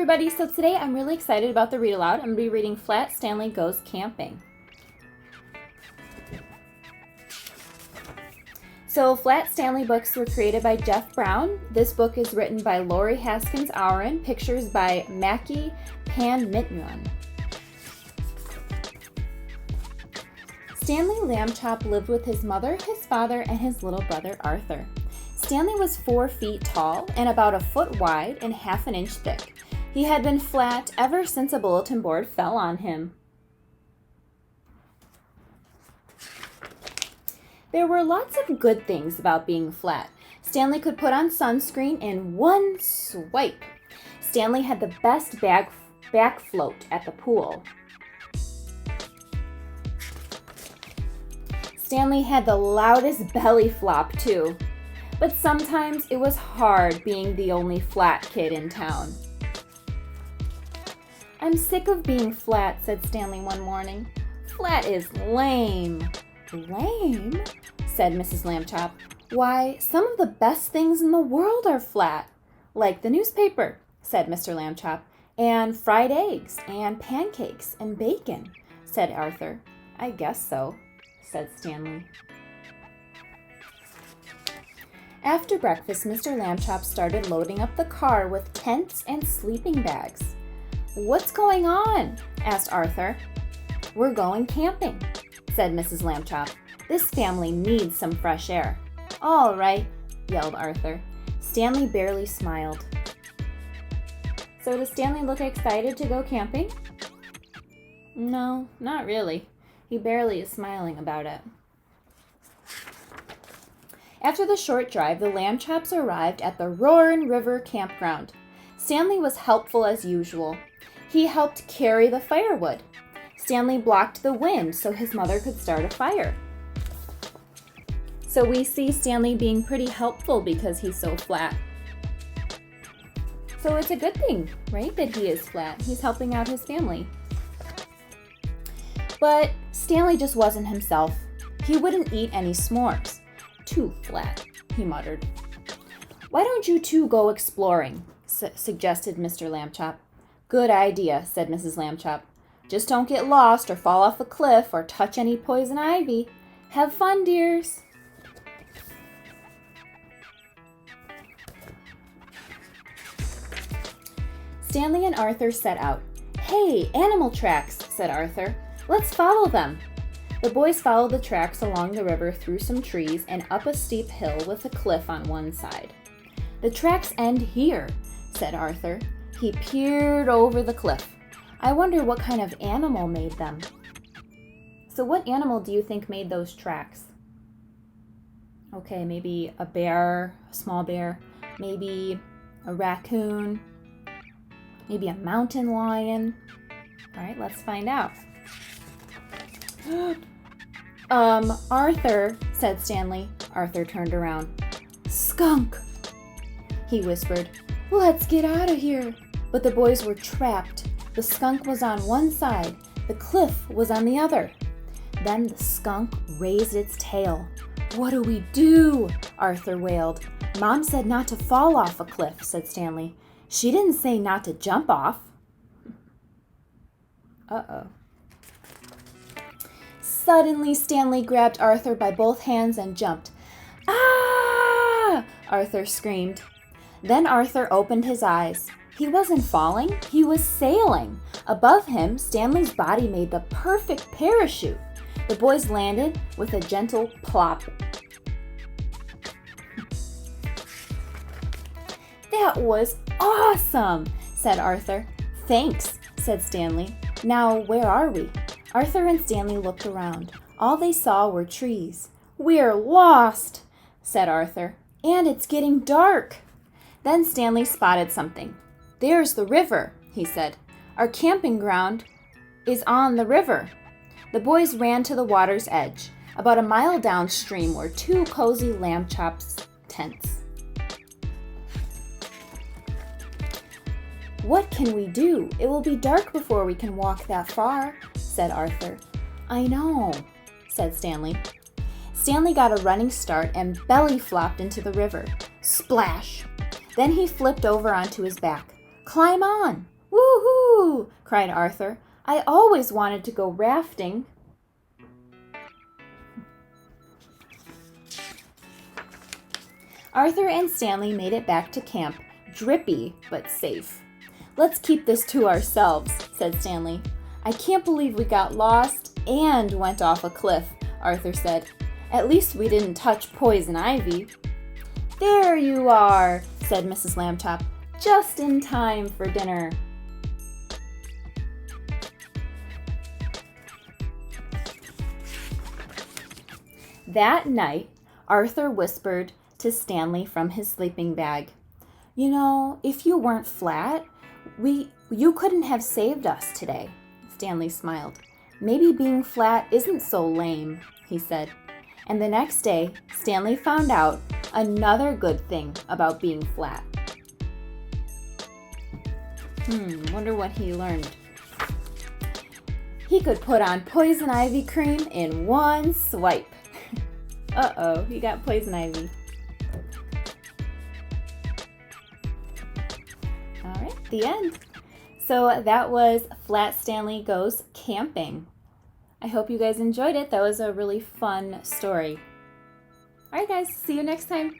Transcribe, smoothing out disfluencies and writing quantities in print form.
everybody, so today I'm really excited about the read aloud. I'm going to be reading Flat Stanley Goes Camping. So Flat Stanley books were created by Jeff Brown. This book is written by Lori Haskins Houran, pictures by Macky, Pamintuan. Stanley Lambchop lived with his mother, his father, and his little brother Arthur. Stanley was 4 feet tall and about a foot wide and half an inch thick. He had been flat ever since a bulletin board fell on him. There were lots of good things about being flat. Stanley could put on sunscreen in one swipe. Stanley had the best back float at the pool. Stanley had the loudest belly flop too. But sometimes it was hard being the only flat kid in town. "I'm sick of being flat," said Stanley one morning. "Flat is lame." "Lame?" said Mrs. Lambchop. "Why, some of the best things in the world are flat." "Like the newspaper," said Mr. Lambchop. "And fried eggs, and pancakes, and bacon," said Arthur. "I guess so," said Stanley. After breakfast, Mr. Lambchop started loading up the car with tents and sleeping bags. "What's going on?" asked Arthur. "We're going camping," said Mrs. Lambchop. "This family needs some fresh air." "All right," yelled Arthur. Stanley barely smiled. So does Stanley look excited to go camping? No, not really. He barely is smiling about it. After the short drive, the Lambchops arrived at the Roarin' River campground. Stanley was helpful as usual. He helped carry the firewood. Stanley blocked the wind so his mother could start a fire. So we see Stanley being pretty helpful because he's so flat. So it's a good thing, right, that he is flat. He's helping out his family. But Stanley just wasn't himself. He wouldn't eat any s'mores. "Too flat," he muttered. "Why don't you two go exploring?" suggested Mr. Lambchop. "Good idea," said Mrs. Lambchop. "Just don't get lost or fall off a cliff or touch any poison ivy. Have fun, dears." Stanley and Arthur set out. "Hey, animal tracks," said Arthur. "Let's follow them." The boys followed the tracks along the river through some trees and up a steep hill with a cliff on one side. "The tracks end here," said Arthur. He peered over the cliff. "I wonder what kind of animal made them." So what animal do you think made those tracks? Okay, maybe a bear, a small bear, maybe a raccoon, maybe a mountain lion. All right, let's find out. Arthur," said Stanley. Arthur turned around. "Skunk," he whispered. "Let's get out of here." But the boys were trapped. The skunk was on one side. The cliff was on the other. Then the skunk raised its tail. "What do we do?" Arthur wailed. "Mom said not to fall off a cliff," said Stanley. "She didn't say not to jump off." Uh-oh. Suddenly, Stanley grabbed Arthur by both hands and jumped. "Ah!" Arthur screamed. Then Arthur opened his eyes. He wasn't falling, he was sailing. Above him, Stanley's body made the perfect parachute. The boys landed with a gentle plop. "That was awesome," said Arthur. "Thanks," said Stanley. "Now, where are we?" Arthur and Stanley looked around. All they saw were trees. "We're lost," said Arthur. "And it's getting dark." Then Stanley spotted something. "There's the river," he said. "Our camping ground is on the river." The boys ran to the water's edge. About a mile downstream were 2 cozy Lambchop's tents. "What can we do? It will be dark before we can walk that far," said Arthur. "I know," said Stanley. Stanley got a running start and belly flopped into the river. Splash! Then he flipped over onto his back. "Climb on," Woohoo! Cried Arthur. I always wanted to go rafting. Arthur and Stanley made it back to camp, drippy but safe. Let's keep this to ourselves, said Stanley. I can't believe we got lost and went off a cliff, Arthur said. At least we didn't touch poison ivy. There you are, said Mrs. Lambtop, just in time for dinner. That night, Arthur whispered to Stanley from his sleeping bag, You know, if you weren't flat, you couldn't have saved us today. Stanley smiled. Maybe being flat isn't so lame, he said. And the next day, Stanley found out another good thing about being flat. Wonder what he learned. He could put on poison ivy cream in one swipe. Uh-oh, he got poison ivy. All right, the end. So that was Flat Stanley Goes Camping. I hope you guys enjoyed it. That was a really fun story. All right, guys, see you next time.